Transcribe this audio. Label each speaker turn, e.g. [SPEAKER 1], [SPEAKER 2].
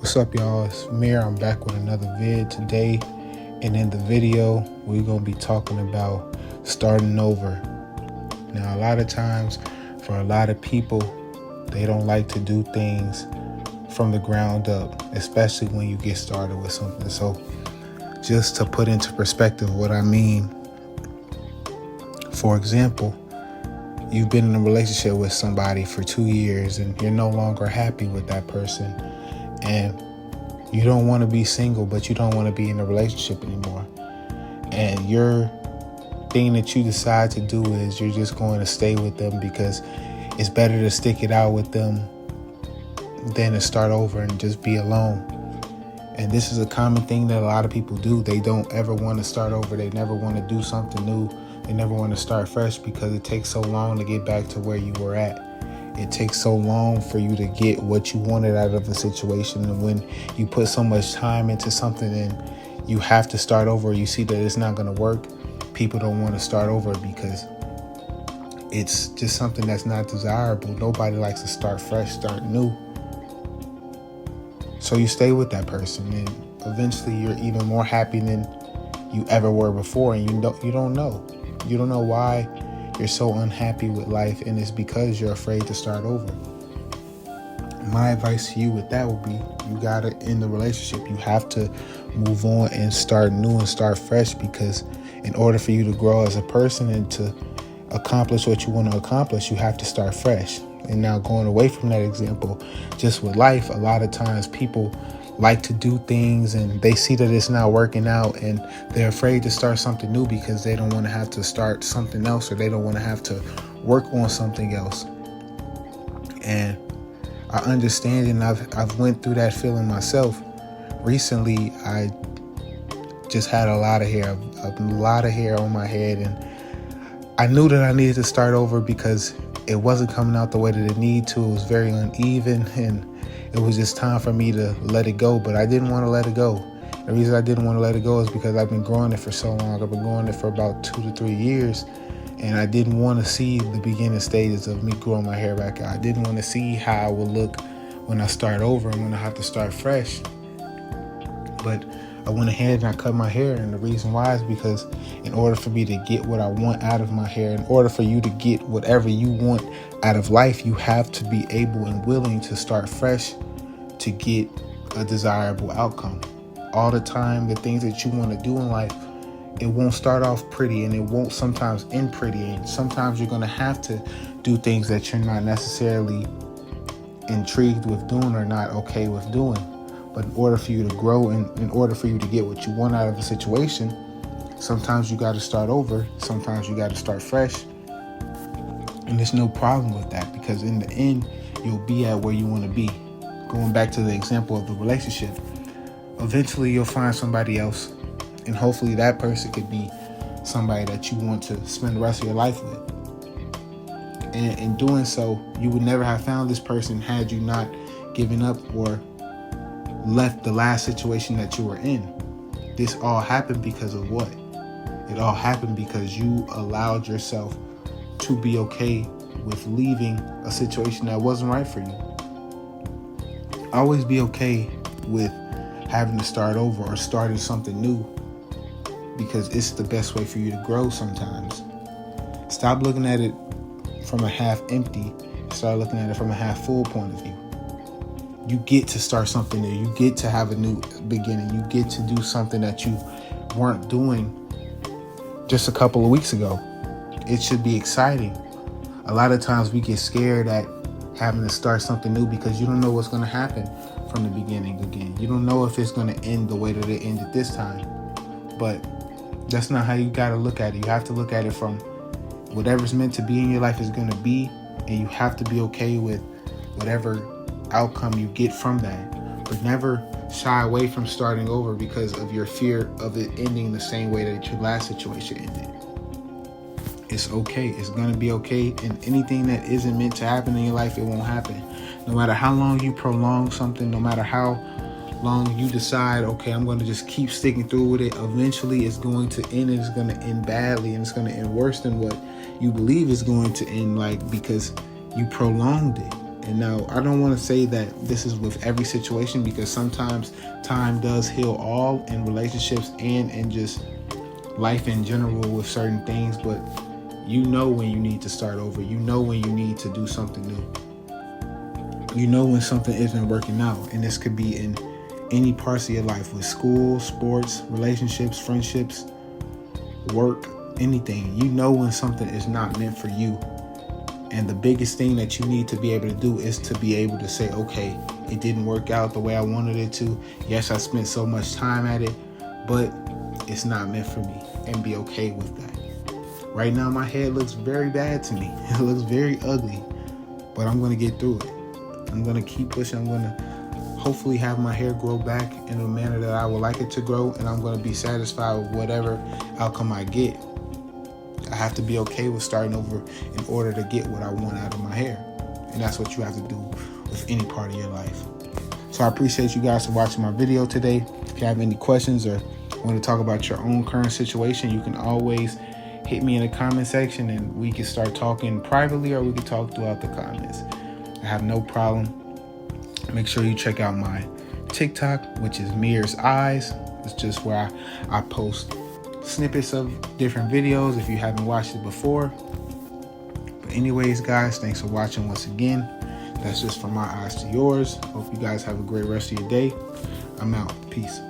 [SPEAKER 1] What's up, y'all? It's Mir. I'm back with another vid today. And in the video, we're going to be talking about starting over. Now, a lot of times, for a lot of people, they don't like to do things from the ground up, especially when you get started with something. So, just to put into perspective what I mean, for example, you've been in a relationship with somebody for 2 years and you're no longer happy with that person. And you don't want to be single, but you don't want to be in a relationship anymore. And your thing that you decide to do is you're just going to stay with them because it's better to stick it out with them than to start over and just be alone. And this is a common thing that a lot of people do. They don't ever want to start over. They never want to do something new. They never want to start fresh because it takes so long to get back to where you were at. It takes so long for you to get what you wanted out of a situation. And when you put so much time into something and you have to start over, you see that it's not going to work, people don't want to start over because it's just something that's not desirable. Nobody likes to start fresh, start new. So you stay with that person and eventually you're even more happy than you ever were before. And you don't know. You don't know why you're so unhappy with life, and it's because you're afraid to start over. My advice to you with that would be you gotta end the relationship. You have to move on and start new and start fresh, because in order for you to grow as a person and to accomplish what you want to accomplish, you have to start fresh. And now, going away from that example, just with life, a lot of times people like to do things and they see that it's not working out and they're afraid to start something new because they don't want to have to start something else, or they don't want to have to work on something else. And I understand, and I've went through that feeling myself. Recently, I just had a lot of hair on my head, and I knew that I needed to start over because it wasn't coming out the way that it needed to. It was very uneven, and it was just time for me to let it go, but I didn't want to let it go. The reason I didn't want to let it go is because I've been growing it for so long. I've been growing it for about 2 to 3 years, and I didn't want to see the beginning stages of me growing my hair back out. I didn't want to see how I would look when I start over and when I have to start fresh. But I went ahead and I cut my hair, and the reason why is because in order for me to get what I want out of my hair, in order for you to get whatever you want out of life, you have to be able and willing to start fresh to get a desirable outcome. All the time, the things that you want to do in life, it won't start off pretty, and it won't sometimes end pretty. And sometimes you're going to have to do things that you're not necessarily intrigued with doing or not okay with doing. But in order for you to grow and in order for you to get what you want out of a situation, sometimes you got to start over. Sometimes you got to start fresh. And there's no problem with that, because in the end, you'll be at where you want to be. Going back to the example of the relationship, eventually you'll find somebody else, and hopefully that person could be somebody that you want to spend the rest of your life with. And in doing so, you would never have found this person had you not given up or left the last situation that you were in. This all happened because of what? It all happened because you allowed yourself to be okay with leaving a situation that wasn't right for you. Always be okay with having to start over or starting something new, because it's the best way for you to grow sometimes. Stop looking at it from a half empty. Start looking at it from a half full point of view. You get to start something new. You get to have a new beginning. You get to do something that you weren't doing just a couple of weeks ago. It should be exciting. A lot of times we get scared at having to start something new because you don't know what's going to happen from the beginning again. You don't know if it's going to end the way that it ended this time. But that's not how you got to look at it. You have to look at it from whatever's meant to be in your life is going to be, and you have to be okay with whatever outcome you get from that. But never shy away from starting over because of your fear of it ending the same way that your last situation ended. It's okay. It's going to be okay. And anything that isn't meant to happen in your life, it won't happen. No matter how long you prolong something, no matter how long you decide, okay, I'm going to just keep sticking through with it, eventually it's going to end, and it's going to end badly, and it's going to end worse than what you believe is going to end, like, because you prolonged it. And now, I don't want to say that this is with every situation, because sometimes time does heal all in relationships and in just life in general with certain things. But you know when you need to start over. You know when you need to do something new. You know when something isn't working out. And this could be in any parts of your life, with school, sports, relationships, friendships, work, anything. You know when something is not meant for you. And the biggest thing that you need to be able to do is to be able to say, okay, it didn't work out the way I wanted it to. Yes, I spent so much time at it, but it's not meant for me, and be okay with that. Right now, my head looks very bad to me. It looks very ugly, but I'm going to get through it. I'm going to keep pushing. I'm going to hopefully have my hair grow back in a manner that I would like it to grow, and I'm going to be satisfied with whatever outcome I get. I have to be okay with starting over in order to get what I want out of my hair. And that's what you have to do with any part of your life. So I appreciate you guys for watching my video today. If you have any questions or want to talk about your own current situation, you can always hit me in the comment section, and we can start talking privately, or we can talk throughout the comments. I have no problem. Make sure you check out my TikTok, which is Mirror's Eyes. It's just where I post snippets of different videos if you haven't watched it before. But anyways, guys, thanks for watching once again. That's just from my eyes to yours. Hope you guys have a great rest of your day. I'm out. Peace.